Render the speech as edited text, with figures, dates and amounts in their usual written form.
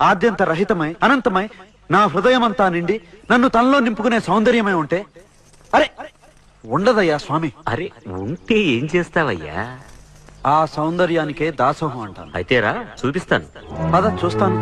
ఆద్యంత రహితమై అనంతమై నా హృదయమంతా నిండి నన్ను తనలో నింపుకునే సౌందర్యమై ఉంటే అరే ఉండదయ్యా స్వామి. అరే ఉంటే ఏం చేస్తావయ్యా? ఆ సౌందర్యానికే దాసోహం అంటాను. అయితేరా చూపిస్తాను. పద చూస్తాను.